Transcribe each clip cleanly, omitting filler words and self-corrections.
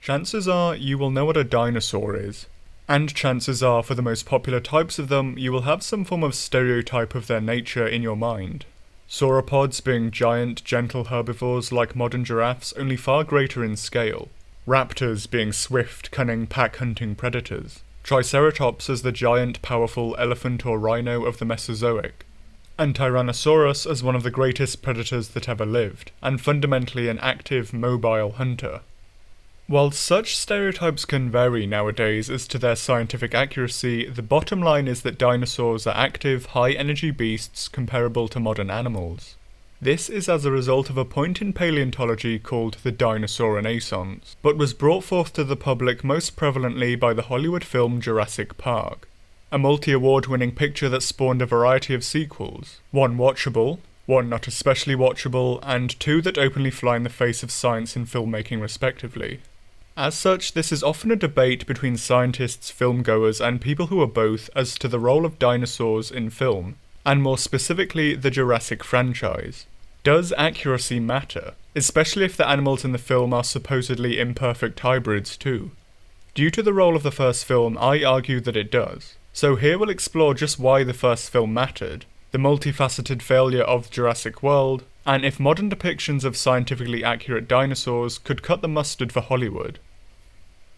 chances are you will know what a dinosaur is. And chances are, for the most popular types of them, you will have some form of stereotype of their nature in your mind. Sauropods being giant, gentle herbivores like modern giraffes, only far greater in scale. Raptors being swift, cunning, pack-hunting predators. Triceratops as the giant, powerful elephant or rhino of the Mesozoic. And Tyrannosaurus as one of the greatest predators that ever lived, and fundamentally an active, mobile hunter. While such stereotypes can vary nowadays as to their scientific accuracy, the bottom line is that dinosaurs are active, high-energy beasts comparable to modern animals. This is as a result of a point in paleontology called the dinosaur renaissance, but was brought forth to the public most prevalently by the Hollywood film Jurassic Park, a multi-award-winning picture that spawned a variety of sequels, one watchable, one not especially watchable, and two that openly fly in the face of science and filmmaking respectively. As such, this is often a debate between scientists, filmgoers, and people who are both as to the role of dinosaurs in film, and more specifically the Jurassic franchise. Does accuracy matter, especially if the animals in the film are supposedly imperfect hybrids too? Due to the role of the first film, I argue that it does. So here we'll explore just why the first film mattered, the multifaceted failure of Jurassic World, and if modern depictions of scientifically accurate dinosaurs could cut the mustard for Hollywood.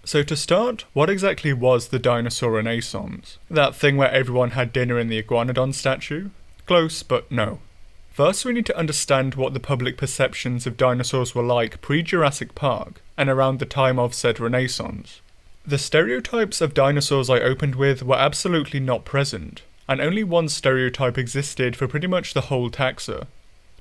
So to start, what exactly was the dinosaur renaissance? That thing where everyone had dinner in the iguanodon statue? Close, but no. First we need to understand what the public perceptions of dinosaurs were like pre-Jurassic Park, and around the time of said renaissance. The stereotypes of dinosaurs I opened with were absolutely not present, and only one stereotype existed for pretty much the whole taxa.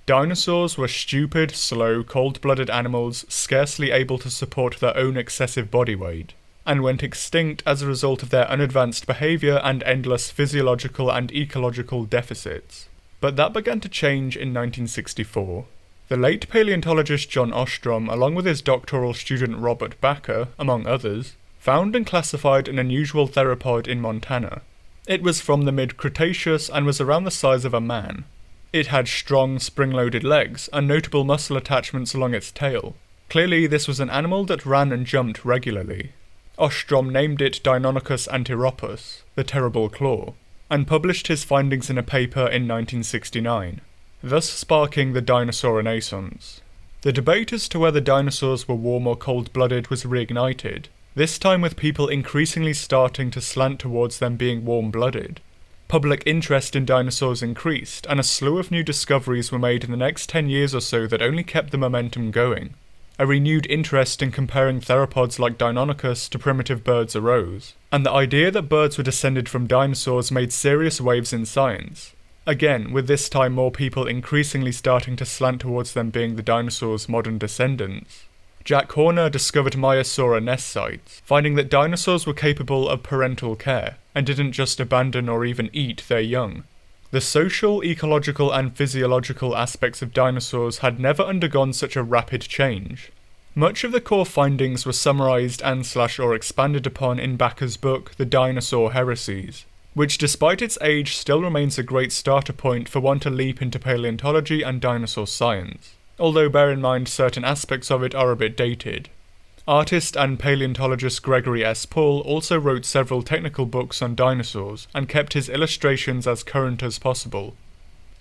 Dinosaurs were stupid, slow, cold-blooded animals scarcely able to support their own excessive body weight, and went extinct as a result of their unadvanced behaviour and endless physiological and ecological deficits. But that began to change in 1964. The late paleontologist John Ostrom, along with his doctoral student Robert Bakker, among others, found and classified an unusual theropod in Montana. It was from the mid-Cretaceous and was around the size of a man. It had strong, spring-loaded legs and notable muscle attachments along its tail. Clearly, this was an animal that ran and jumped regularly. Ostrom named it Deinonychus antiropus, the terrible claw, and published his findings in a paper in 1969, thus sparking the dinosaur renaissance. The debate as to whether dinosaurs were warm or cold-blooded was reignited, this time with people increasingly starting to slant towards them being warm-blooded. Public interest in dinosaurs increased, and a slew of new discoveries were made in the next 10 years or so that only kept the momentum going. A renewed interest in comparing theropods like Deinonychus to primitive birds arose, and the idea that birds were descended from dinosaurs made serious waves in science. Again, with this time more people increasingly starting to slant towards them being the dinosaurs' modern descendants. Jack Horner discovered Maiasaura nest sites, finding that dinosaurs were capable of parental care, and didn't just abandon or even eat their young. The social, ecological, and physiological aspects of dinosaurs had never undergone such a rapid change. Much of the core findings were summarized and/or expanded upon in Bakker's book, The Dinosaur Heresies, which despite its age still remains a great starter point for one to leap into paleontology and dinosaur science, although bear in mind certain aspects of it are a bit dated. Artist and paleontologist Gregory S. Paul also wrote several technical books on dinosaurs and kept his illustrations as current as possible,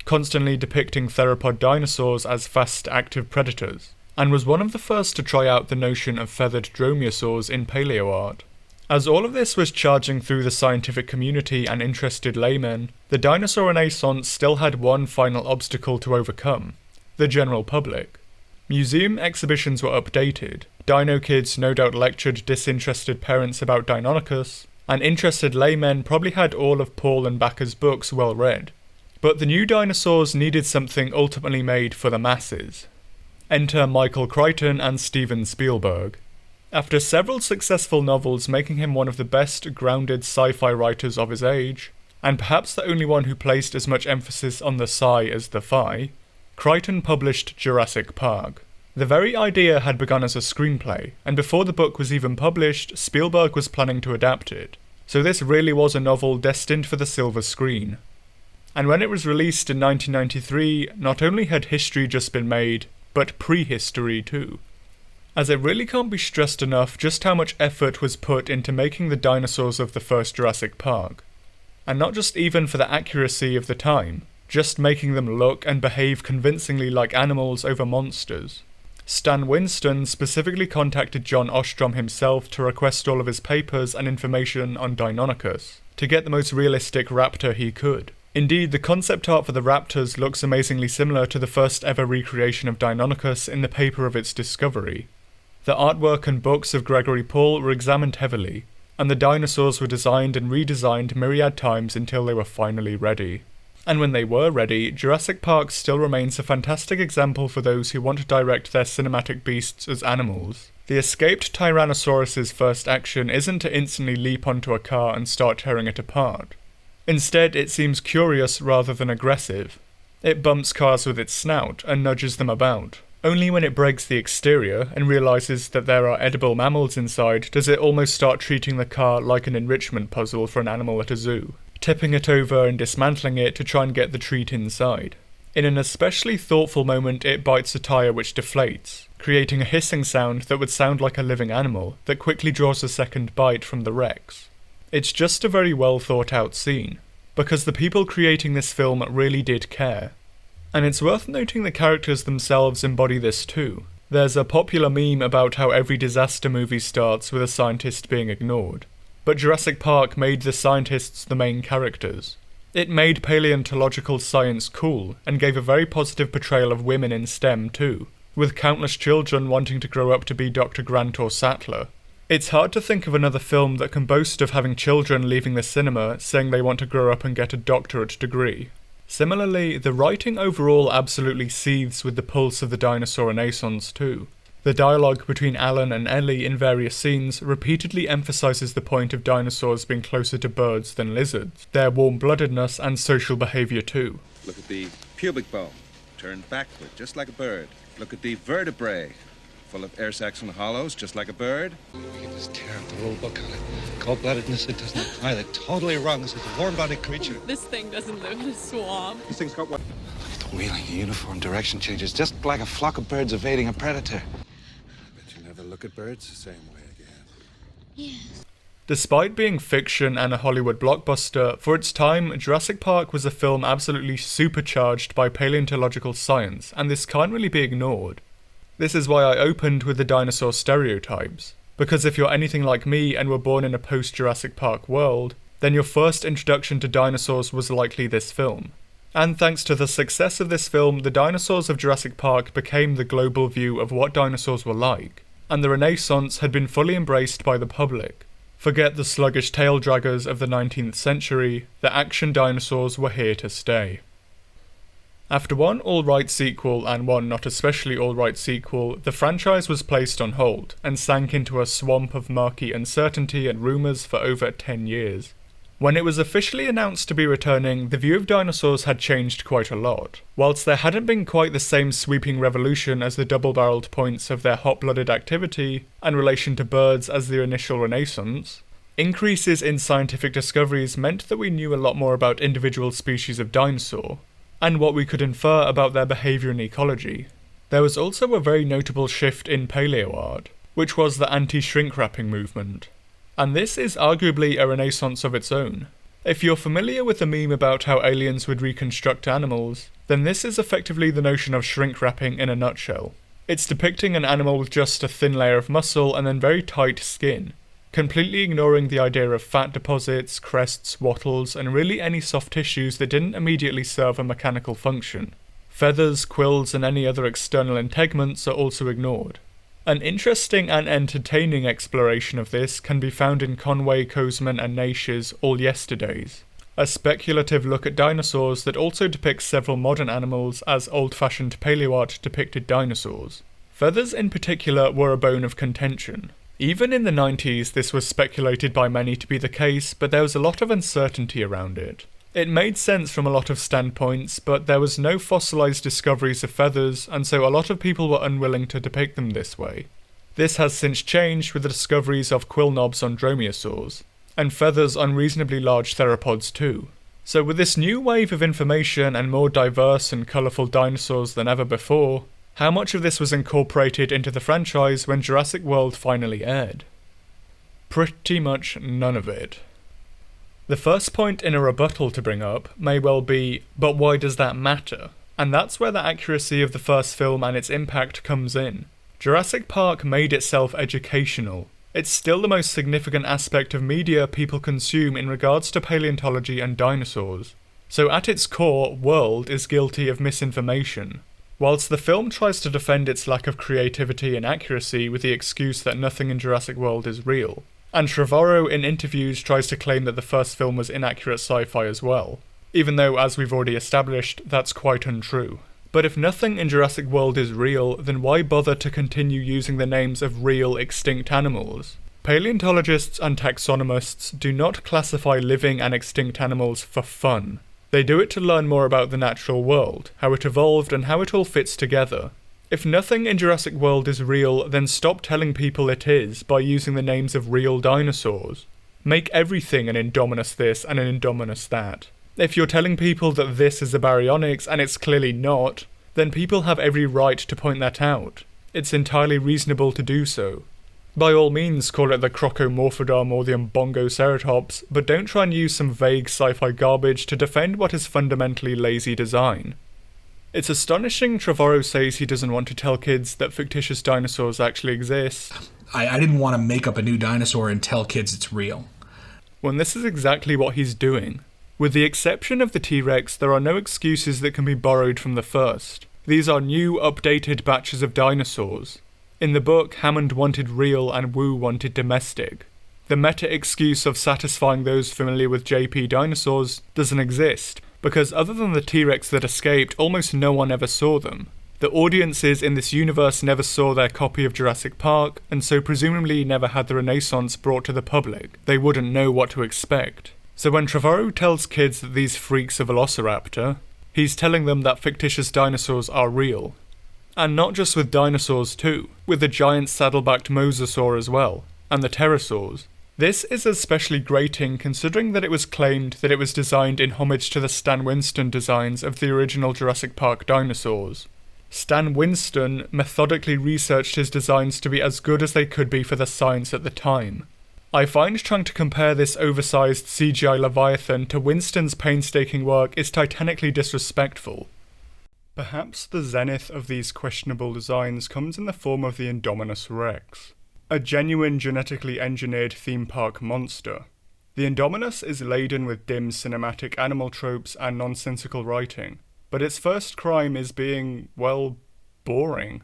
constantly depicting theropod dinosaurs as fast, active predators, and was one of the first to try out the notion of feathered dromaeosaurs in paleoart. As all of this was charging through the scientific community and interested laymen, the dinosaur renaissance still had one final obstacle to overcome: the general public. Museum exhibitions were updated, dino kids no doubt lectured disinterested parents about Deinonychus, and interested laymen probably had all of Paul and Bakker's books well read. But the new dinosaurs needed something ultimately made for the masses. Enter Michael Crichton and Steven Spielberg. After several successful novels making him one of the best grounded sci-fi writers of his age, and perhaps the only one who placed as much emphasis on the sci as the fi, Crichton published Jurassic PaRk. The very idea had begun as a screenplay, and before the book was even published, Spielberg was planning to adapt it, so this really was a novel destined for the silver screen. And when it was released in 1993, not only had history just been made, but prehistory too. as it really can't be stressed enough just how much effort was put into making the dinosaurs of the first Jurassic Park. And not just even for the accuracy of the time, just making them look and behave convincingly like animals over monsters. Stan Winston specifically contacted John Ostrom himself to request all of his papers and information on Deinonychus, to get the most realistic raptor he could. Indeed, the concept art for the raptors looks amazingly similar to the first ever recreation of Deinonychus in the paper of its discovery. The artwork and books of Gregory Paul were examined heavily, and the dinosaurs were designed and redesigned myriad times until they were finally ready. And when they were ready, Jurassic Park still remains a fantastic example for those who want to direct their cinematic beasts as animals. The escaped Tyrannosaurus's first action isn't to instantly leap onto a car and start tearing it apart. Instead, it seems curious rather than aggressive. It bumps cars with its snout and nudges them about. Only when it breaks the exterior and realises that there are edible mammals inside does it almost start treating the car like an enrichment puzzle for an animal at a zoo, tipping it over and dismantling it to try and get the treat inside. In an especially thoughtful moment, it bites a tyre which deflates, creating a hissing sound that would sound like a living animal that quickly draws a second bite from the wrecks. It's just a very well thought out scene, because the people creating this film really did care. And it's worth noting the characters themselves embody this too. There's a popular meme about how every disaster movie starts with a scientist being ignored, but Jurassic Park made the scientists the main characters. It made paleontological science cool, and gave a very positive portrayal of women in STEM too, with countless children wanting to grow up to be Dr. Grant or Sattler. It's hard to think of another film that can boast of having children leaving the cinema saying they want to grow up and get a doctorate degree. Similarly, the writing overall absolutely seethes with the pulse of the dinosaur renaissance too. The dialogue between Alan and Ellie in various scenes repeatedly emphasises the point of dinosaurs being closer to birds than lizards, their warm-bloodedness and social behaviour too. Look at the pubic bone, turned backward, just like a bird. Look at the vertebrae, full of air sacs and hollows, just like a bird. We can just tear up the rule book on it. Cold-bloodedness, it doesn't apply. They're totally wrong. This is a warm-bodied creature. This thing doesn't live in a swamp. This thing's got what? Look at the wheeling, the uniform direction changes, just like a flock of birds evading a predator. I bet you never look at birds the same way again. Yes. Despite being fiction and a Hollywood blockbuster, for its time, Jurassic Park was a film absolutely supercharged by paleontological science, and this can't really be ignored. This is why I opened with the dinosaur stereotypes, because if you're anything like me and were born in a post-Jurassic Park world, then your first introduction to dinosaurs was likely this film. And thanks to the success of this film, the dinosaurs of Jurassic Park became the global view of what dinosaurs were like, and the Renaissance had been fully embraced by the public. Forget the sluggish tail draggers of the 19th century, the action dinosaurs were here to stay. After one all-right sequel and one not especially all-right sequel, the franchise was placed on hold, and sank into a swamp of murky uncertainty and rumours for over 10 years. When it was officially announced to be returning, the view of dinosaurs had changed quite a lot. Whilst there hadn't been quite the same sweeping revolution as the double-barreled points of their hot-blooded activity, and relation to birds as their initial renaissance, increases in scientific discoveries meant that we knew a lot more about individual species of dinosaur, and what we could infer about their behaviour and ecology. There was also a very notable shift in paleo art, which was the anti-shrink wrapping movement. And this is arguably a renaissance of its own. If you're familiar with the meme about how aliens would reconstruct animals, then this is effectively the notion of shrink wrapping in a nutshell. It's depicting an animal with just a thin layer of muscle and then very tight skin, completely ignoring the idea of fat deposits, crests, wattles, and really any soft tissues that didn't immediately serve a mechanical function. Feathers, quills, and any other external integuments are also ignored. An interesting and entertaining exploration of this can be found in Conway, Koseman, and Naish's All Yesterdays, a speculative look at dinosaurs that also depicts several modern animals as old-fashioned paleoart depicted dinosaurs. Feathers in particular were a bone of contention. Even in the 90s, this was speculated by many to be the case, but there was a lot of uncertainty around it. It made sense from a lot of standpoints, but there was no fossilised discoveries of feathers, and so a lot of people were unwilling to depict them this way. This has since changed with the discoveries of quill knobs on dromaeosaurs, and feathers on reasonably large theropods too. So with this new wave of information and more diverse and colourful dinosaurs than ever before, How much of this was incorporated into the franchise when Jurassic World finally aired? Pretty much none of it. The first point in a rebuttal to bring up may well be, but why does that matter? And that's where the accuracy of the first film and its impact comes in. Jurassic Park made itself educational. It's still the most significant aspect of media people consume in regards to paleontology and dinosaurs. So at its core, World is guilty of misinformation. Whilst the film tries to defend its lack of creativity and accuracy with the excuse that nothing in Jurassic World is real, and Trevorrow in interviews tries to claim that the first film was inaccurate sci-fi as well, even though, as we've already established, that's quite untrue. But if nothing in Jurassic World is real, then why bother to continue using the names of real extinct animals? Paleontologists and taxonomists do not classify living and extinct animals for fun. They do it to learn more about the natural world, how it evolved and how it all fits together. If nothing in Jurassic World is real, then stop telling people it is by using the names of real dinosaurs. Make everything an Indominus this and an Indominus that. If you're telling people that this is a baryonyx and it's clearly not, then people have every right to point that out. It's entirely reasonable to do so. By all means call it the Crocomorphodon or the Umbongoceratops, but don't try and use some vague sci-fi garbage to defend what is fundamentally lazy design. It's astonishing Trevorrow says he doesn't want to tell kids that fictitious dinosaurs actually exist. I didn't want to make up a new dinosaur and tell kids it's real. When this is exactly what he's doing. With the exception of the T-Rex, there are no excuses that can be borrowed from the first. These are new, updated batches of dinosaurs. In the book, Hammond wanted real and Wu wanted domestic. The meta-excuse of satisfying those familiar with JP dinosaurs doesn't exist, because other than the T-Rex that escaped, almost no one ever saw them. The audiences in this universe never saw their copy of Jurassic Park, and so presumably never had the Renaissance brought to the public. They wouldn't know what to expect. So when Trevorrow tells kids that these freaks are Velociraptor, he's telling them that fictitious dinosaurs are real. And not just with dinosaurs too, with the giant saddle-backed mosasaur as well, and the pterosaurs. This is especially grating considering that it was claimed that it was designed in homage to the Stan Winston designs of the original Jurassic Park dinosaurs. Stan Winston methodically researched his designs to be as good as they could be for the science at the time. I find trying to compare this oversized CGI Leviathan to Winston's painstaking work is titanically disrespectful. Perhaps the zenith of these questionable designs comes in the form of the Indominus Rex, a genuine genetically engineered theme park monster. The Indominus is laden with dim cinematic animal tropes and nonsensical writing, but its first crime is being, well, boring.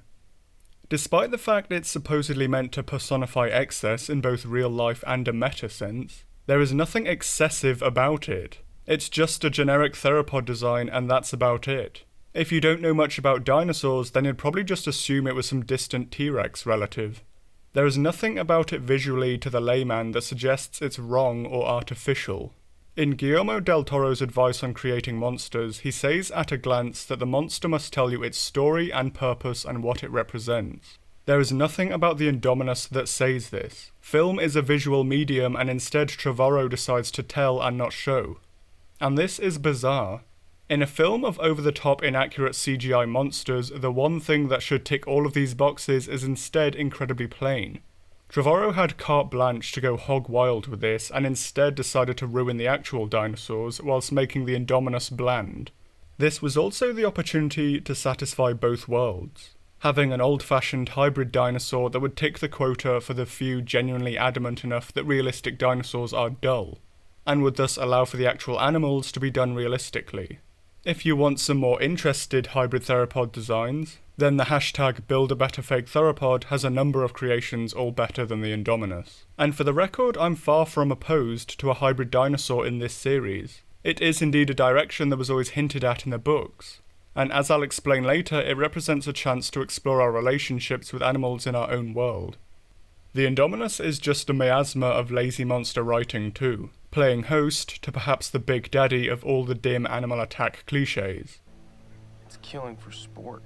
Despite the fact it's supposedly meant to personify excess in both real life and a meta sense, there is nothing excessive about it. It's just a generic theropod design and that's about it. If you don't know much about dinosaurs, then you'd probably just assume it was some distant T-Rex relative. There is nothing about it visually to the layman that suggests it's wrong or artificial. In Guillermo del Toro's advice on creating monsters, he says at a glance that the monster must tell you its story and purpose and what it represents. There is nothing about the Indominus that says this. Film is a visual medium and instead Trevorrow decides to tell and not show. And this is bizarre. In a film of over-the-top inaccurate CGI monsters, the one thing that should tick all of these boxes is instead incredibly plain. Trevorrow had carte blanche to go hog wild with this and instead decided to ruin the actual dinosaurs whilst making the Indominus bland. This was also the opportunity to satisfy both worlds, having an old-fashioned hybrid dinosaur that would tick the quota for the few genuinely adamant enough that realistic dinosaurs are dull, and would thus allow for the actual animals to be done realistically. If you want some more interested hybrid theropod designs, then the hashtag #BuildABetterFakeTheropod has a number of creations all better than the Indominus. And for the record, I'm far from opposed to a hybrid dinosaur in this series. It is indeed a direction that was always hinted at in the books, and as I'll explain later, it represents a chance to explore our relationships with animals in our own world. The Indominus is just a miasma of lazy monster writing too, playing host to perhaps the big daddy of all the dim animal attack cliches. It's killing for sport.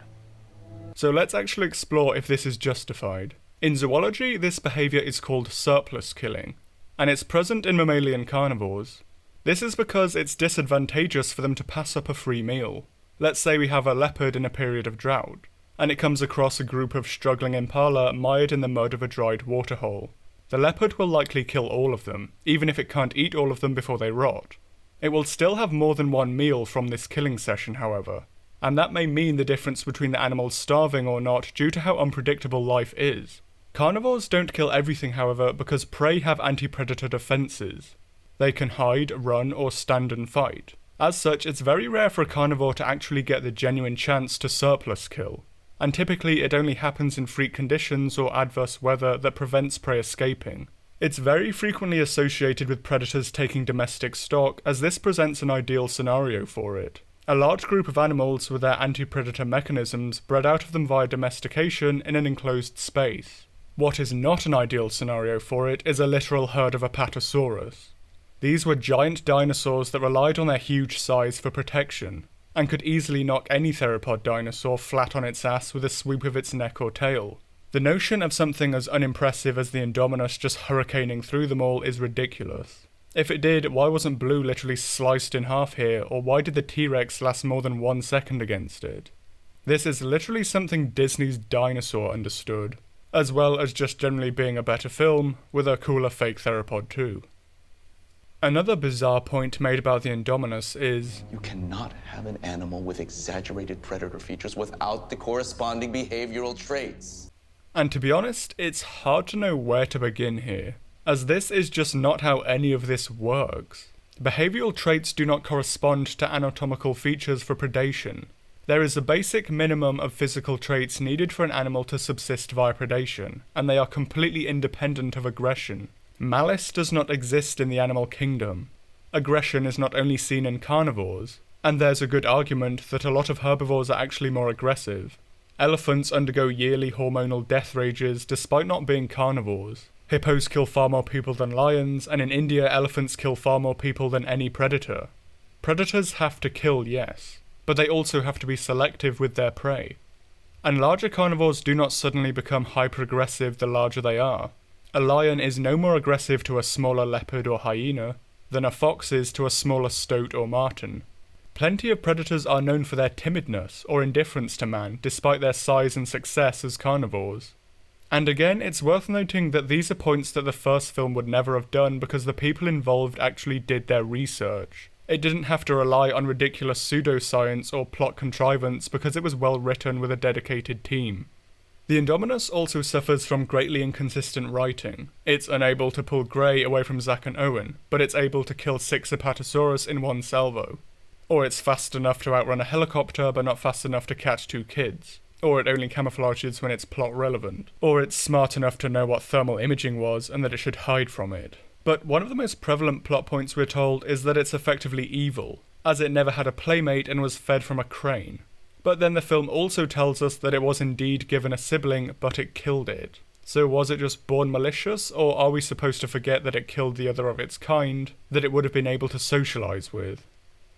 So let's actually explore if this is justified. In zoology, this behaviour is called surplus killing, and it's present in mammalian carnivores. This is because it's disadvantageous for them to pass up a free meal. Let's say we have a leopard in a period of drought. and it comes across a group of struggling impala mired in the mud of a dried waterhole. The leopard will likely kill all of them, even if it can't eat all of them before they rot. It will still have more than one meal from this killing session, however, and that may mean the difference between the animals starving or not due to how unpredictable life is. Carnivores don't kill everything, however, because prey have anti-predator defenses. They can hide, run, or stand and fight. As such, it's very rare for a carnivore to actually get the genuine chance to surplus kill, and typically it only happens in freak conditions or adverse weather that prevents prey escaping. It's very frequently associated with predators taking domestic stock, as this presents an ideal scenario for it. A large group of animals with their anti-predator mechanisms bred out of them via domestication in an enclosed space. What is not an ideal scenario for it is a literal herd of Apatosaurus. These were giant dinosaurs that relied on their huge size for protection, and could easily knock any theropod dinosaur flat on its ass with a swoop of its neck or tail. The notion of something as unimpressive as the Indominus just hurricaning through them all is ridiculous. If it did, why wasn't Blue literally sliced in half here, or why did the T-Rex last more than 1 second against it? This is literally something Disney's Dinosaur understood, as well as just generally being a better film, with a cooler fake theropod too. Another bizarre point made about the Indominus is, you cannot have an animal with exaggerated predator features without the corresponding behavioral traits. And to be honest, it's hard to know where to begin here, as this is just not how any of this works. Behavioral traits do not correspond to anatomical features for predation. There is a basic minimum of physical traits needed for an animal to subsist via predation, and they are completely independent of aggression. Malice does not exist in the animal kingdom. Aggression is not only seen in carnivores, and there's a good argument that a lot of herbivores are actually more aggressive. Elephants undergo yearly hormonal death rages despite not being carnivores. Hippos kill far more people than lions, and in India elephants kill far more people than any predator. Predators have to kill, yes, but they also have to be selective with their prey. And larger carnivores do not suddenly become hyper-aggressive the larger they are. A lion is no more aggressive to a smaller leopard or hyena than a fox is to a smaller stoat or marten. Plenty of predators are known for their timidness or indifference to man despite their size and success as carnivores. And again, it's worth noting that these are points that the first film would never have done because the people involved actually did their research. It didn't have to rely on ridiculous pseudoscience or plot contrivance because it was well written with a dedicated team. The Indominus also suffers from greatly inconsistent writing. It's unable to pull Gray away from Zack and Owen, but it's able to kill 6 Apatosaurus in one salvo. Or it's fast enough to outrun a helicopter but not fast enough to catch 2 kids. Or it only camouflages when it's plot relevant. Or it's smart enough to know what thermal imaging was and that it should hide from it. But one of the most prevalent plot points we're told is that it's effectively evil, as it never had a playmate and was fed from a crane. But then the film also tells us that it was indeed given a sibling, but it killed it. So was it just born malicious, or are we supposed to forget that it killed the other of its kind, that it would have been able to socialise with?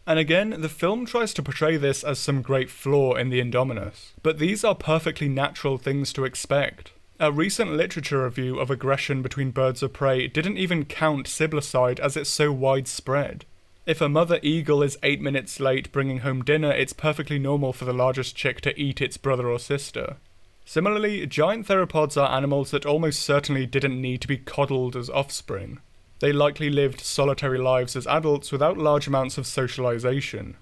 And again, the film tries to portray this as some great flaw in the Indominus, but these are perfectly natural things to expect. A recent literature review of aggression between birds of prey didn't even count siblicide as it's so widespread. If a mother eagle is 8 minutes late bringing home dinner, it's perfectly normal for the largest chick to eat its brother or sister. Similarly, giant theropods are animals that almost certainly didn't need to be coddled as offspring. They likely lived solitary lives as adults without large amounts of socialization.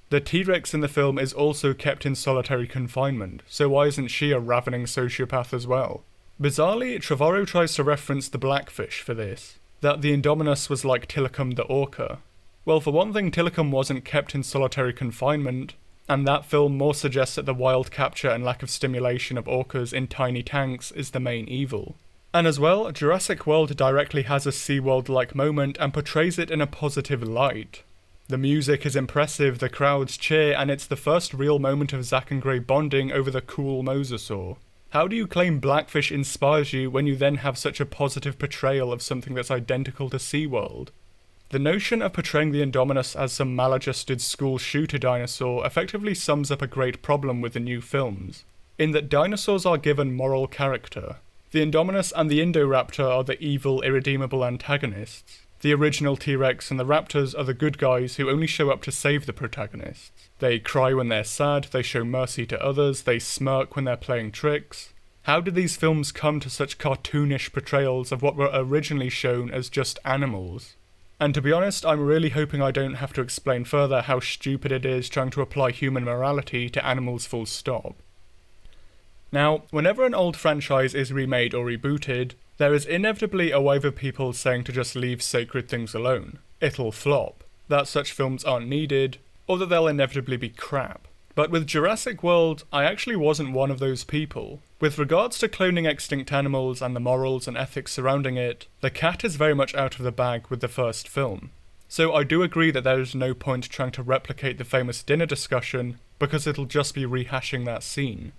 The T-Rex in the film is also kept in solitary confinement, so why isn't she a ravening sociopath as well? Bizarrely, Trevorrow tries to reference the blackfish for this, that the Indominus was like Tilikum the orca. Well, for one thing, Tilikum wasn't kept in solitary confinement, and that film more suggests that the wild capture and lack of stimulation of orcas in tiny tanks is the main evil. And as well, Jurassic World directly has a SeaWorld-like moment and portrays it in a positive light. The music is impressive, the crowds cheer, and it's the first real moment of Zack and Gray bonding over the cool mosasaur. How do you claim Blackfish inspires you when you then have such a positive portrayal of something that's identical to SeaWorld? The notion of portraying the Indominus as some maladjusted school shooter dinosaur effectively sums up a great problem with the new films, in that dinosaurs are given moral character. The Indominus and the Indoraptor are the evil, irredeemable antagonists. The original T-Rex and the Raptors are the good guys who only show up to save the protagonists. They cry when they're sad, they show mercy to others, they smirk when they're playing tricks. How did these films come to such cartoonish portrayals of what were originally shown as just animals? And to be honest, I'm really hoping I don't have to explain further how stupid it is trying to apply human morality to animals full stop. Now, whenever an old franchise is remade or rebooted, there is inevitably a wave of people saying to just leave sacred things alone. It'll flop, that such films aren't needed, or that they'll inevitably be crap. But with Jurassic World, I actually wasn't one of those people. With regards to cloning extinct animals and the morals and ethics surrounding it, the cat is very much out of the bag with the first film. So I do agree that there is no point trying to replicate the famous dinner discussion, because it'll just be rehashing that scene.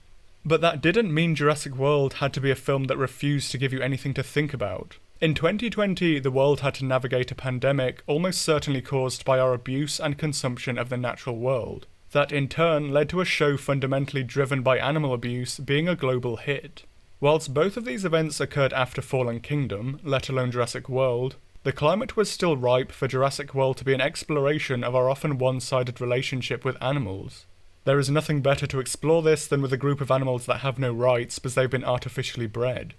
But that didn't mean Jurassic World had to be a film that refused to give you anything to think about. In 2020, the world had to navigate a pandemic almost certainly caused by our abuse and consumption of the natural world. That in turn led to a show fundamentally driven by animal abuse being a global hit. Whilst both of these events occurred after Fallen Kingdom, let alone Jurassic World, the climate was still ripe for Jurassic World to be an exploration of our often one-sided relationship with animals. There is nothing better to explore this than with a group of animals that have no rights because they've been artificially bred.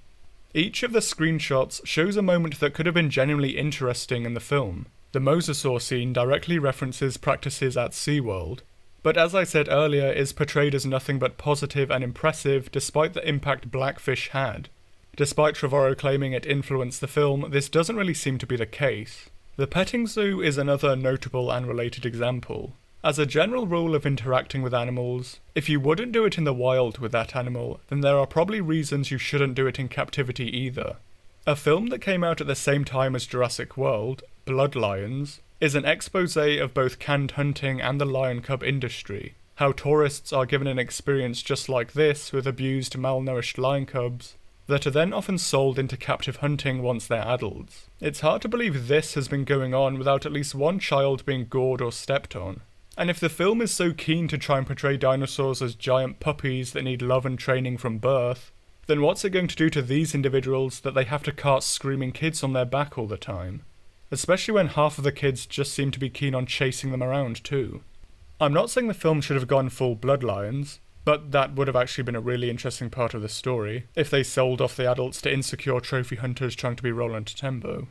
Each of the screenshots shows a moment that could have been genuinely interesting in the film. The mosasaur scene directly references practices at SeaWorld, but as I said earlier, is portrayed as nothing but positive and impressive despite the impact Blackfish had. Despite Trevorrow claiming it influenced the film, this doesn't really seem to be the case. The petting zoo is another notable and related example. As a general rule of interacting with animals, if you wouldn't do it in the wild with that animal, then there are probably reasons you shouldn't do it in captivity either. A film that came out at the same time as Jurassic World, Blood Lions, is an expose of both canned hunting and the lion cub industry. How tourists are given an experience just like this with abused, malnourished lion cubs that are then often sold into captive hunting once they're adults. It's hard to believe this has been going on without at least one child being gored or stepped on. And if the film is so keen to try and portray dinosaurs as giant puppies that need love and training from birth, then what's it going to do to these individuals that they have to cart screaming kids on their back all the time? Especially when half of the kids just seem to be keen on chasing them around too. I'm not saying the film should have gone full Blood Lions, but that would have actually been a really interesting part of the story, if they sold off the adults to insecure trophy hunters trying to be Roland Tembo.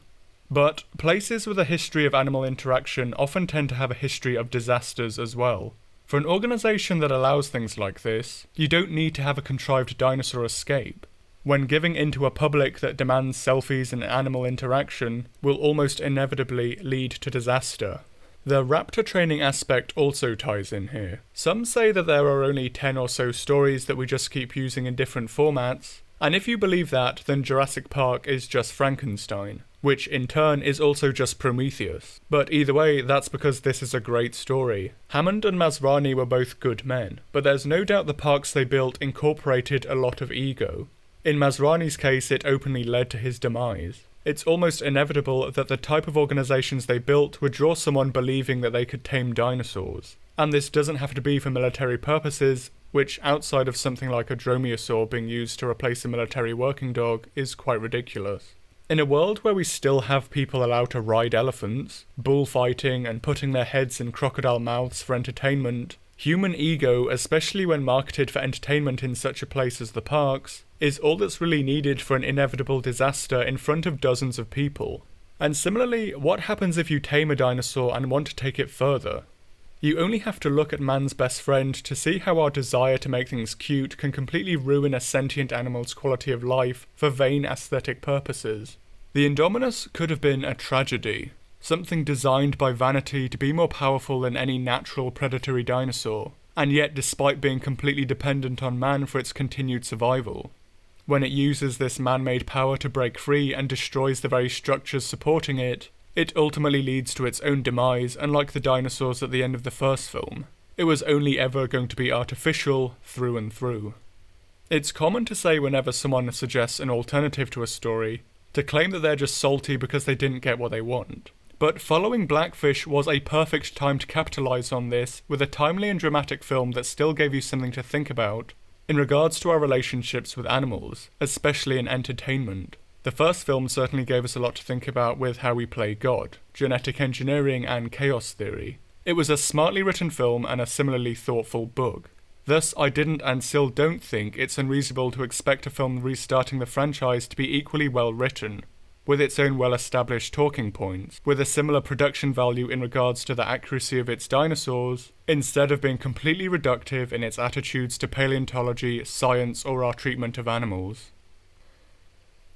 But places with a history of animal interaction often tend to have a history of disasters as well. For an organisation that allows things like this, you don't need to have a contrived dinosaur escape. When giving into a public that demands selfies and animal interaction will almost inevitably lead to disaster. The raptor training aspect also ties in here. Some say that there are only 10 or so stories that we just keep using in different formats, and if you believe that, then Jurassic Park is just Frankenstein, which in turn is also just Prometheus. But either way, that's because this is a great story. Hammond and Masrani were both good men, but there's no doubt the parks they built incorporated a lot of ego. In Masrani's case, it openly led to his demise. It's almost inevitable that the type of organisations they built would draw someone believing that they could tame dinosaurs. And this doesn't have to be for military purposes, which outside of something like a dromaeosaur being used to replace a military working dog is quite ridiculous. In a world where we still have people allowed to ride elephants, bullfighting and putting their heads in crocodile mouths for entertainment, human ego, especially when marketed for entertainment in such a place as the parks, is all that's really needed for an inevitable disaster in front of dozens of people. And similarly, what happens if you tame a dinosaur and want to take it further? You only have to look at man's best friend to see how our desire to make things cute can completely ruin a sentient animal's quality of life for vain aesthetic purposes. The Indominus could have been a tragedy, something designed by vanity to be more powerful than any natural predatory dinosaur, and yet despite being completely dependent on man for its continued survival. When it uses this man-made power to break free and destroys the very structures supporting it, it ultimately leads to its own demise, unlike the dinosaurs at the end of the first film. It was only ever going to be artificial, through and through. It's common to say whenever someone suggests an alternative to a story, to claim that they're just salty because they didn't get what they want. But following Blackfish was a perfect time to capitalise on this with a timely and dramatic film that still gave you something to think about in regards to our relationships with animals, especially in entertainment. The first film certainly gave us a lot to think about with how we play God, genetic engineering and chaos theory. It was a smartly written film and a similarly thoughtful book. Thus, I didn't and still don't think it's unreasonable to expect a film restarting the franchise to be equally well written, with its own well-established talking points, with a similar production value in regards to the accuracy of its dinosaurs, instead of being completely reductive in its attitudes to paleontology, science, or our treatment of animals.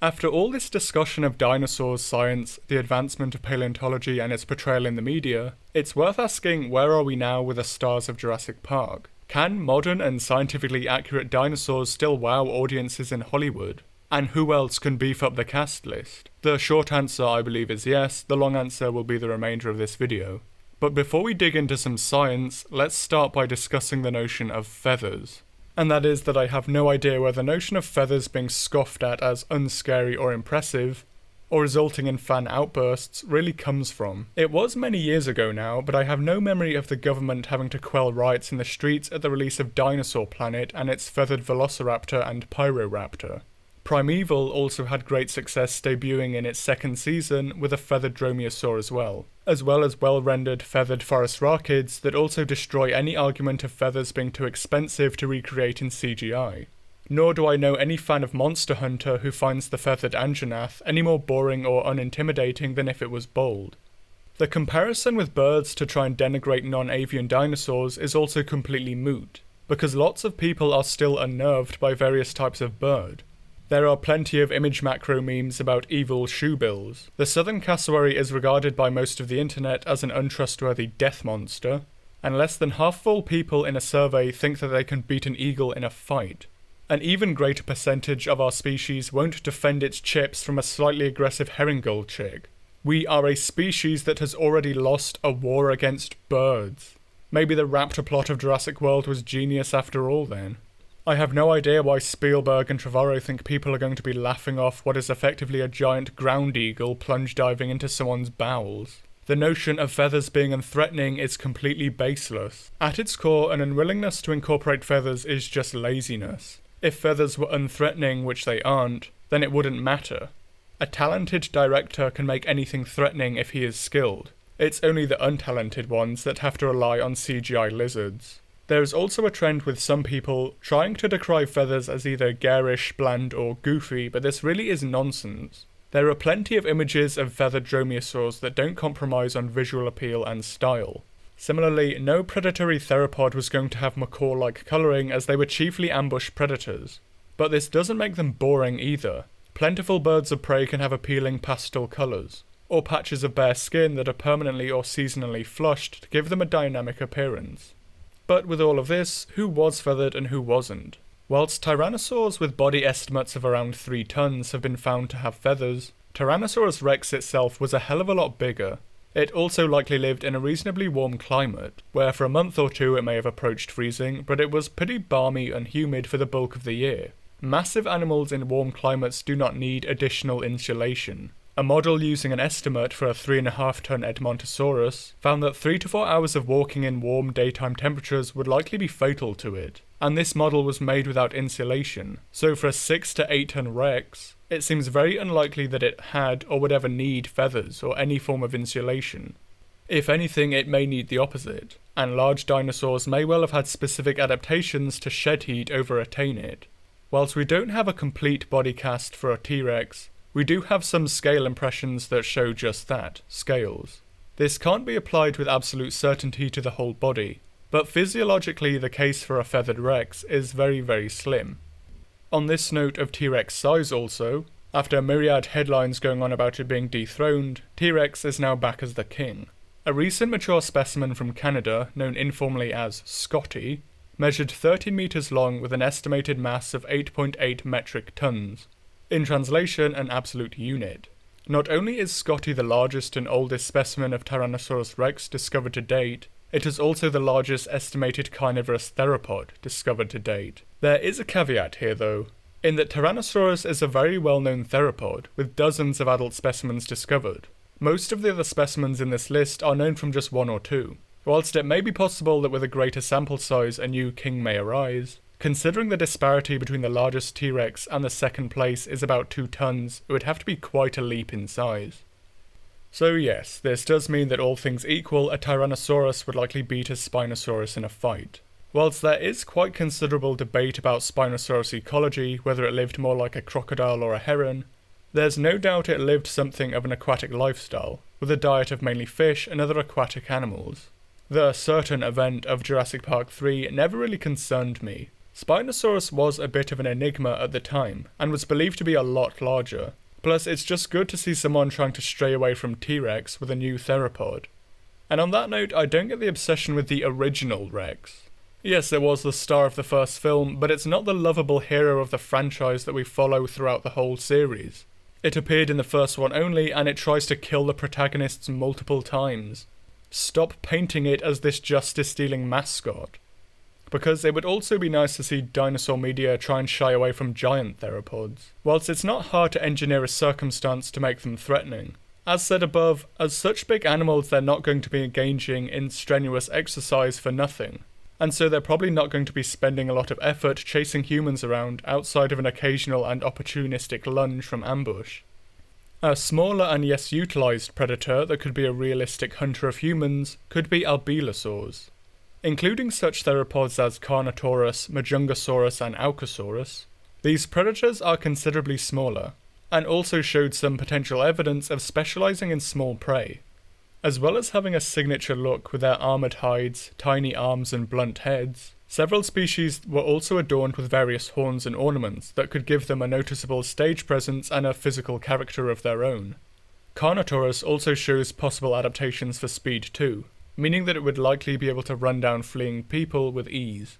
After all this discussion of dinosaurs, science, the advancement of paleontology and its portrayal in the media, it's worth asking, where are we now with the stars of Jurassic Park? Can modern and scientifically accurate dinosaurs still wow audiences in Hollywood? And who else can beef up the cast list? The short answer, I believe, is yes. The long answer will be the remainder of this video. But before we dig into some science, let's start by discussing the notion of feathers. And that is that I have no idea where the notion of feathers being scoffed at as unscary or impressive, or resulting in fan outbursts, really comes from. It was many years ago now, but I have no memory of the government having to quell riots in the streets at the release of Dinosaur Planet and its feathered Velociraptor and Pyroraptor. Primeval also had great success debuting in its second season with a feathered dromaeosaur as well as well-rendered feathered Phorusrhacids that also destroy any argument of feathers being too expensive to recreate in CGI. Nor do I know any fan of Monster Hunter who finds the feathered Anjanath any more boring or unintimidating than if it was bold. The comparison with birds to try and denigrate non-avian dinosaurs is also completely moot, because lots of people are still unnerved by various types of bird. There are plenty of image macro memes about evil shoebills. The southern cassowary is regarded by most of the internet as an untrustworthy death monster, and less than half full people in a survey think that they can beat an eagle in a fight. An even greater percentage of our species won't defend its chips from a slightly aggressive herring gull chick. We are a species that has already lost a war against birds. Maybe the Raptor plot of Jurassic World was genius after all then. I have no idea why Spielberg and Trevorrow think people are going to be laughing off what is effectively a giant ground eagle plunge diving into someone's bowels. The notion of feathers being unthreatening is completely baseless. At its core, an unwillingness to incorporate feathers is just laziness. If feathers were unthreatening, which they aren't, then it wouldn't matter. A talented director can make anything threatening if he is skilled. It's only the untalented ones that have to rely on CGI lizards. There is also a trend with some people trying to decry feathers as either garish, bland, or goofy, but this really is nonsense. There are plenty of images of feathered dromaeosaurs that don't compromise on visual appeal and style. Similarly, no predatory theropod was going to have macaw-like colouring as they were chiefly ambush predators. But this doesn't make them boring either. Plentiful birds of prey can have appealing pastel colours, or patches of bare skin that are permanently or seasonally flushed to give them a dynamic appearance. But with all of this, who was feathered and who wasn't? Whilst tyrannosaurs with body estimates of around 3 tons have been found to have feathers, Tyrannosaurus rex itself was a hell of a lot bigger. It also likely lived in a reasonably warm climate, where for a month or two it may have approached freezing, but it was pretty balmy and humid for the bulk of the year. Massive animals in warm climates do not need additional insulation. A model using an estimate for a 3.5-ton Edmontosaurus found that 3 to 4 hours of walking in warm daytime temperatures would likely be fatal to it, and this model was made without insulation, so for a 6 to 8-ton Rex, it seems very unlikely that it had or would ever need feathers or any form of insulation. If anything, it may need the opposite, and large dinosaurs may well have had specific adaptations to shed heat over attain it. Whilst we don't have a complete body cast for a T-Rex, we do have some scale impressions that show just that, scales. This can't be applied with absolute certainty to the whole body, but physiologically the case for a feathered Rex is very, very slim. On this note of T-Rex size also, after a myriad headlines going on about it being dethroned, T-Rex is now back as the king. A recent mature specimen from Canada, known informally as Scotty, measured 13 meters long with an estimated mass of 8.8 metric tons. In translation, an absolute unit. Not only is Scotty the largest and oldest specimen of Tyrannosaurus rex discovered to date, it is also the largest estimated carnivorous theropod discovered to date. There is a caveat here though, in that Tyrannosaurus is a very well-known theropod, with dozens of adult specimens discovered. Most of the other specimens in this list are known from just 1 or 2. Whilst it may be possible that with a greater sample size a new king may arise, Considering the disparity between the largest T-Rex and the second place is about 2 tons, it would have to be quite a leap in size. So yes, this does mean that all things equal, a Tyrannosaurus would likely beat a Spinosaurus in a fight. Whilst there is quite considerable debate about Spinosaurus ecology, whether it lived more like a crocodile or a heron, there's no doubt it lived something of an aquatic lifestyle, with a diet of mainly fish and other aquatic animals. The certain event of Jurassic Park 3 never really concerned me. Spinosaurus was a bit of an enigma at the time, and was believed to be a lot larger. Plus, it's just good to see someone trying to stray away from T-Rex with a new Theropod. And on that note, I don't get the obsession with the original Rex. Yes, it was the star of the first film, but it's not the lovable hero of the franchise that we follow throughout the whole series. It appeared in the first one only, and it tries to kill the protagonists multiple times. Stop painting it as this justice-stealing mascot. Because it would also be nice to see dinosaur media try and shy away from giant theropods, whilst it's not hard to engineer a circumstance to make them threatening. As said above, as such big animals they're not going to be engaging in strenuous exercise for nothing, and so they're probably not going to be spending a lot of effort chasing humans around outside of an occasional and opportunistic lunge from ambush. A smaller and yes utilised predator that could be a realistic hunter of humans could be albilosaurs. Including such theropods as Carnotaurus, Majungasaurus and Alcosaurus, these predators are considerably smaller, and also showed some potential evidence of specialising in small prey. As well as having a signature look with their armoured hides, tiny arms and blunt heads, several species were also adorned with various horns and ornaments that could give them a noticeable stage presence and a physical character of their own. Carnotaurus also shows possible adaptations for speed too, meaning that it would likely be able to run down fleeing people with ease.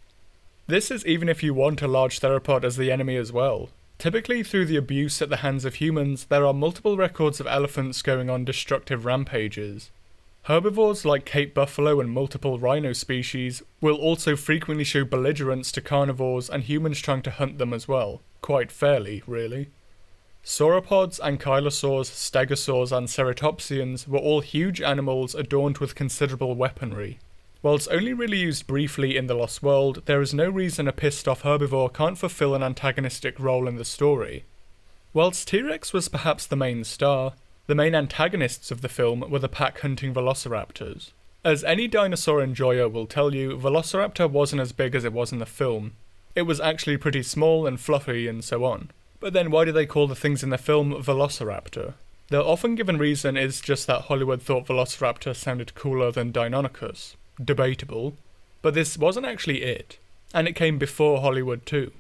This is even if you want a large theropod as the enemy as well. Typically through the abuse at the hands of humans, there are multiple records of elephants going on destructive rampages. Herbivores like Cape buffalo and multiple rhino species will also frequently show belligerence to carnivores and humans trying to hunt them as well. Quite fairly, really. Sauropods, ankylosaurs, stegosaurs and ceratopsians were all huge animals adorned with considerable weaponry. Whilst only really used briefly in The Lost World, there is no reason a pissed off herbivore can't fulfill an antagonistic role in the story. Whilst T-Rex was perhaps the main star, the main antagonists of the film were the pack-hunting velociraptors. As any dinosaur enjoyer will tell you, Velociraptor wasn't as big as it was in the film. It was actually pretty small and fluffy and so on. But then why do they call the things in the film Velociraptor? The often given reason is just that Hollywood thought Velociraptor sounded cooler than Deinonychus. Debatable. But this wasn't actually it. And it came before Hollywood too.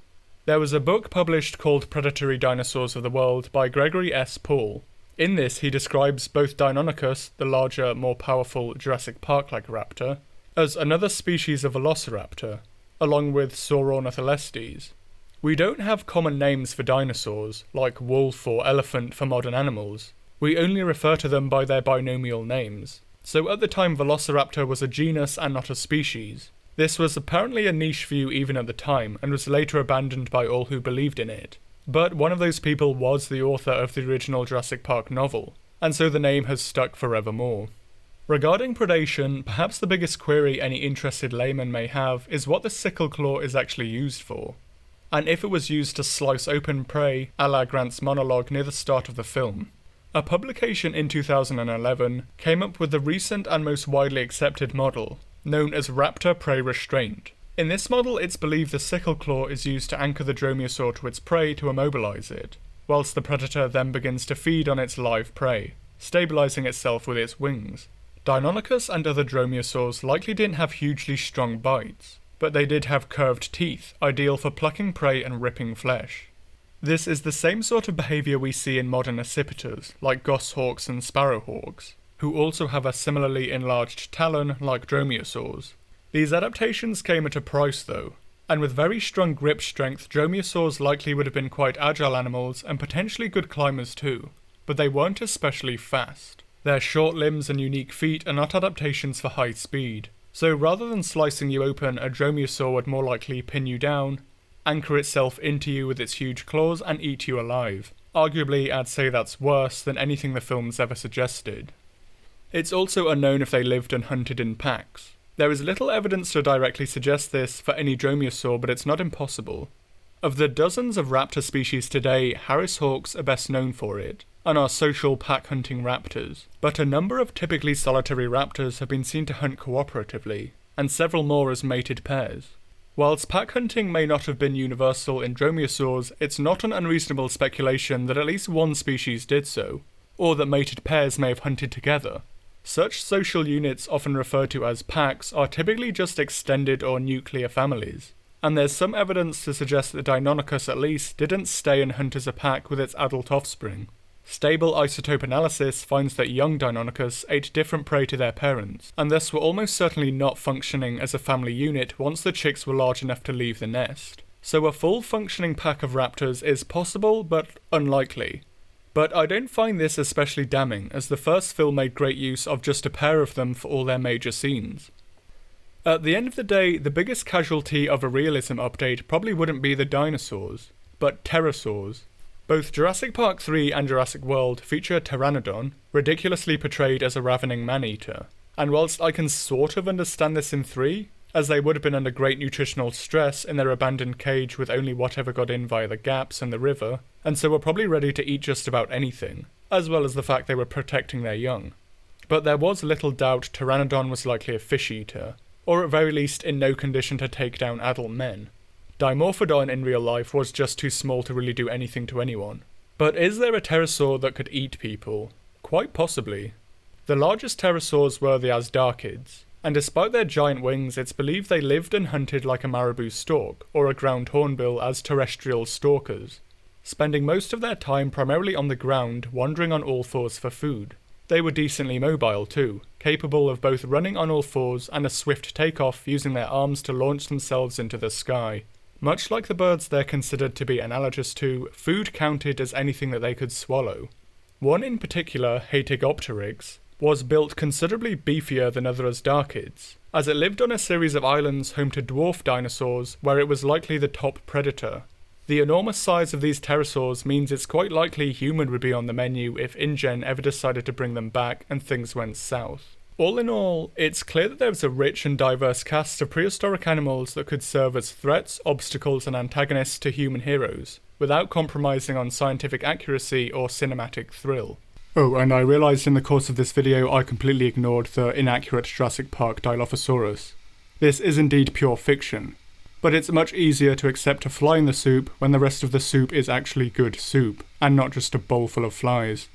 There was a book published called Predatory Dinosaurs of the World by Gregory S. Paul. In this he describes both Deinonychus, the larger, more powerful Jurassic Park-like raptor, as another species of Velociraptor, along with Saurornitholestes. We don't have common names for dinosaurs, like wolf or elephant for modern animals. We only refer to them by their binomial names. So at the time Velociraptor was a genus and not a species. This was apparently a niche view even at the time, and was later abandoned by all who believed in it. But one of those people was the author of the original Jurassic Park novel, and so the name has stuck forevermore. Regarding predation, perhaps the biggest query any interested layman may have is what the sickle claw is actually used for. And if it was used to slice open prey, a la Grant's monologue near the start of the film. A publication in 2011 came up with the recent and most widely accepted model, known as Raptor Prey Restraint. In this model, it's believed the sickle claw is used to anchor the dromaeosaur to its prey to immobilize it, whilst the predator then begins to feed on its live prey, stabilizing itself with its wings. Deinonychus and other dromaeosaurs likely didn't have hugely strong bites, but they did have curved teeth, ideal for plucking prey and ripping flesh. This is the same sort of behaviour we see in modern accipiters, like goshawks and sparrowhawks, who also have a similarly enlarged talon like dromaeosaurs. These adaptations came at a price though, and with very strong grip strength, dromaeosaurs likely would have been quite agile animals and potentially good climbers too, but they weren't especially fast. Their short limbs and unique feet are not adaptations for high speed. So rather than slicing you open, a dromaeosaur would more likely pin you down, anchor itself into you with its huge claws and eat you alive. Arguably, I'd say that's worse than anything the film's ever suggested. It's also unknown if they lived and hunted in packs. There is little evidence to directly suggest this for any dromaeosaur, but it's not impossible. Of the dozens of raptor species today, Harris hawks are best known for it, and are social pack-hunting raptors, but a number of typically solitary raptors have been seen to hunt cooperatively, and several more as mated pairs. Whilst pack hunting may not have been universal in dromaeosaurs, it's not an unreasonable speculation that at least one species did so, or that mated pairs may have hunted together. Such social units, often referred to as packs, are typically just extended or nuclear families, and there's some evidence to suggest that Deinonychus at least didn't stay and hunt as a pack with its adult offspring. Stable isotope analysis finds that young Deinonychus ate different prey to their parents, and thus were almost certainly not functioning as a family unit once the chicks were large enough to leave the nest. So a full functioning pack of raptors is possible, but unlikely. But I don't find this especially damning, as the first film made great use of just a pair of them for all their major scenes. At the end of the day, the biggest casualty of a realism update probably wouldn't be the dinosaurs, but pterosaurs. Both Jurassic Park 3 and Jurassic World feature Pteranodon, ridiculously portrayed as a ravening man-eater. And whilst I can sort of understand this in 3, as they would have been under great nutritional stress in their abandoned cage with only whatever got in via the gaps and the river, and so were probably ready to eat just about anything, as well as the fact they were protecting their young. But there was little doubt Pteranodon was likely a fish-eater, or at very least in no condition to take down adult men. Dimorphodon in real life was just too small to really do anything to anyone. But is there a pterosaur that could eat people? Quite possibly. The largest pterosaurs were the Azhdarchids, and despite their giant wings, it's believed they lived and hunted like a marabou stork, or a ground hornbill as terrestrial stalkers, spending most of their time primarily on the ground, wandering on all fours for food. They were decently mobile too, capable of both running on all fours and a swift takeoff using their arms to launch themselves into the sky. Much like the birds they're considered to be analogous to, food counted as anything that they could swallow. One in particular, Haetigopteryx, was built considerably beefier than other Azhdarchids, as it lived on a series of islands home to dwarf dinosaurs where it was likely the top predator. The enormous size of these pterosaurs means it's quite likely human would be on the menu if InGen ever decided to bring them back and things went south. All in all, it's clear that there was a rich and diverse cast of prehistoric animals that could serve as threats, obstacles and antagonists to human heroes, without compromising on scientific accuracy or cinematic thrill. Oh, and I realised in the course of this video I completely ignored the inaccurate Jurassic Park Dilophosaurus. This is indeed pure fiction, but it's much easier to accept a fly in the soup when the rest of the soup is actually good soup, and not just a bowl full of flies.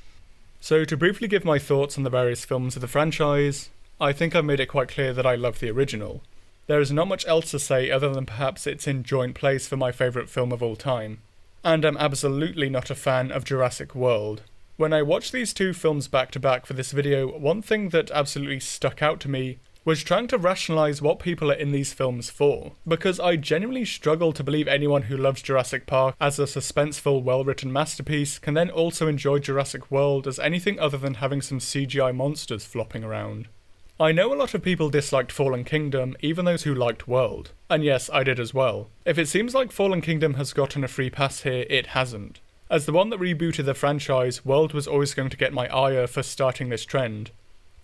So to briefly give my thoughts on the various films of the franchise, I think I've made it quite clear that I love the original. There is not much else to say other than perhaps it's in joint place for my favourite film of all time. And I'm absolutely not a fan of Jurassic World. When I watched these two films back to back for this video, one thing that absolutely stuck out to me was trying to rationalise what people are in these films for, because I genuinely struggle to believe anyone who loves Jurassic Park as a suspenseful, well-written masterpiece can then also enjoy Jurassic World as anything other than having some CGI monsters flopping around. I know a lot of people disliked Fallen Kingdom, even those who liked World, and yes, I did as well. If it seems like Fallen Kingdom has gotten a free pass here, it hasn't. As the one that rebooted the franchise, World was always going to get my ire for starting this trend.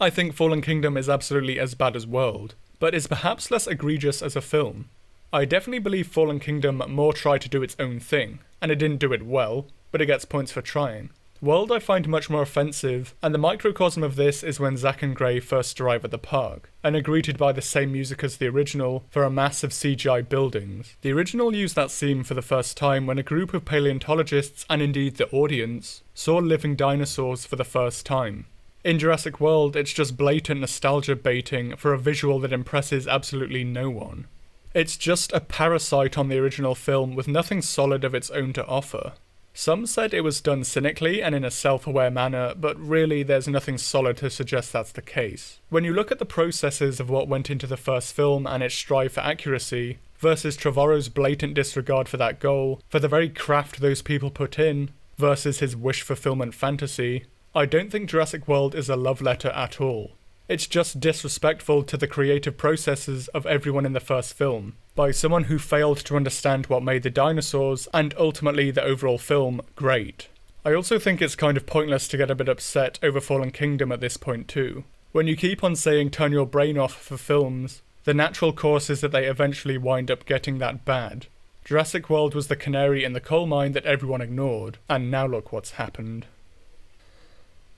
I think Fallen Kingdom is absolutely as bad as World, but is perhaps less egregious as a film. I definitely believe Fallen Kingdom more tried to do its own thing, and it didn't do it well, but it gets points for trying. World I find much more offensive, and the microcosm of this is when Zack and Gray first arrive at the park, and are greeted by the same music as the original for a mass of CGI buildings. The original used that theme for the first time when a group of paleontologists, and indeed the audience, saw living dinosaurs for the first time. In Jurassic World, it's just blatant nostalgia baiting for a visual that impresses absolutely no one. It's just a parasite on the original film with nothing solid of its own to offer. Some said it was done cynically and in a self-aware manner, but really there's nothing solid to suggest that's the case. When you look at the processes of what went into the first film and its strive for accuracy, versus Trevorrow's blatant disregard for that goal, for the very craft those people put in, versus his wish fulfillment fantasy, I don't think Jurassic World is a love letter at all. It's just disrespectful to the creative processes of everyone in the first film, by someone who failed to understand what made the dinosaurs, and ultimately the overall film, great. I also think it's kind of pointless to get a bit upset over Fallen Kingdom at this point too. When you keep on saying turn your brain off for films, The natural course is that they eventually wind up getting that bad. Jurassic World was the canary in the coal mine that everyone ignored, and now look what's happened.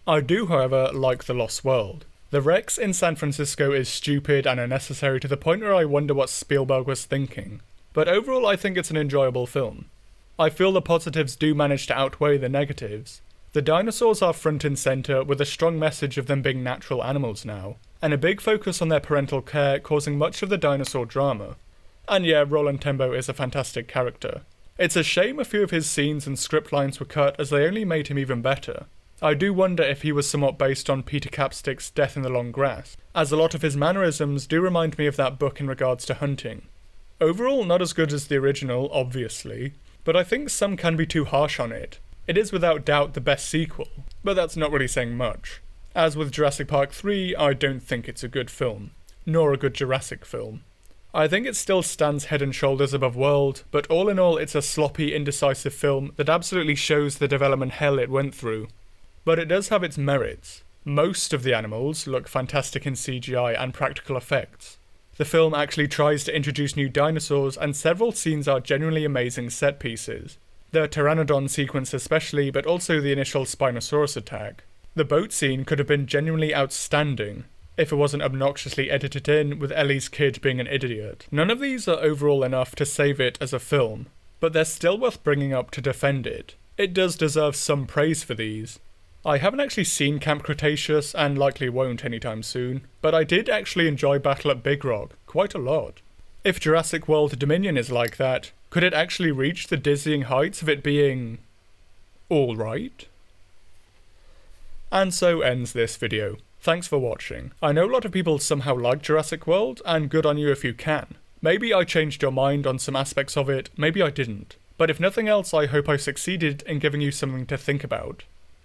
I do, however, like The Lost World. The Rex in San Francisco is stupid and unnecessary to the point where I wonder what Spielberg was thinking, but overall I think it's an enjoyable film. I feel the positives do manage to outweigh the negatives. The dinosaurs are front and centre with a strong message of them being natural animals now, and a big focus on their parental care causing much of the dinosaur drama. And yeah, Roland Tembo is a fantastic character. It's a shame a few of his scenes and script lines were cut as they only made him even better. I do wonder if he was somewhat based on Peter Capstick's Death in the Long Grass, as a lot of his mannerisms do remind me of that book in regards to hunting. Overall, not as good as the original, obviously, but I think some can be too harsh on it. It is without doubt the best sequel, but that's not really saying much. As with Jurassic Park 3, I don't think it's a good film, nor a good Jurassic film. I think it still stands head and shoulders above World, but all in all it's a sloppy, indecisive film that absolutely shows the development hell it went through. But it does have its merits. Most of the animals look fantastic in CGI and practical effects. The film actually tries to introduce new dinosaurs, and several scenes are genuinely amazing set pieces. The Pteranodon sequence especially, but also the initial Spinosaurus attack. The boat scene could have been genuinely outstanding, if it wasn't obnoxiously edited in with Ellie's kid being an idiot. None of these are overall enough to save it as a film, but they're still worth bringing up to defend it. It does deserve some praise for these. I haven't actually seen Camp Cretaceous, and likely won't anytime soon, but I did actually enjoy Battle at Big Rock quite a lot. If Jurassic World Dominion is like that, could it actually reach the dizzying heights of it being alright? And so ends this video. Thanks for watching. I know a lot of people somehow like Jurassic World, and good on you if you can. Maybe I changed your mind on some aspects of it, maybe I didn't. But if nothing else, I hope I succeeded in giving you something to think about.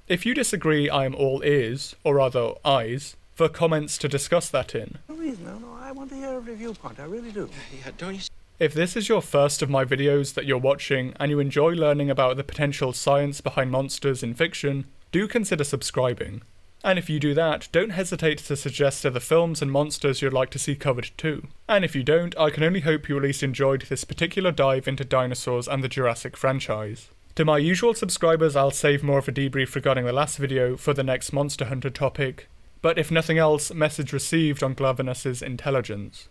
If you disagree, I am all ears, or rather eyes, for comments to discuss that in. No reason. No, I want to hear every viewpoint. I really do. Yeah, don't you? If this is your first of my videos that you're watching and you enjoy learning about the potential science behind monsters in fiction, do consider subscribing. And if you do that, don't hesitate to suggest other films and monsters you'd like to see covered too. And if you don't, I can only hope you at least enjoyed this particular dive into dinosaurs and the Jurassic franchise. To my usual subscribers, I'll save more of a debrief regarding the last video for the next Monster Hunter topic, but if nothing else, message received on Glavenus's intelligence.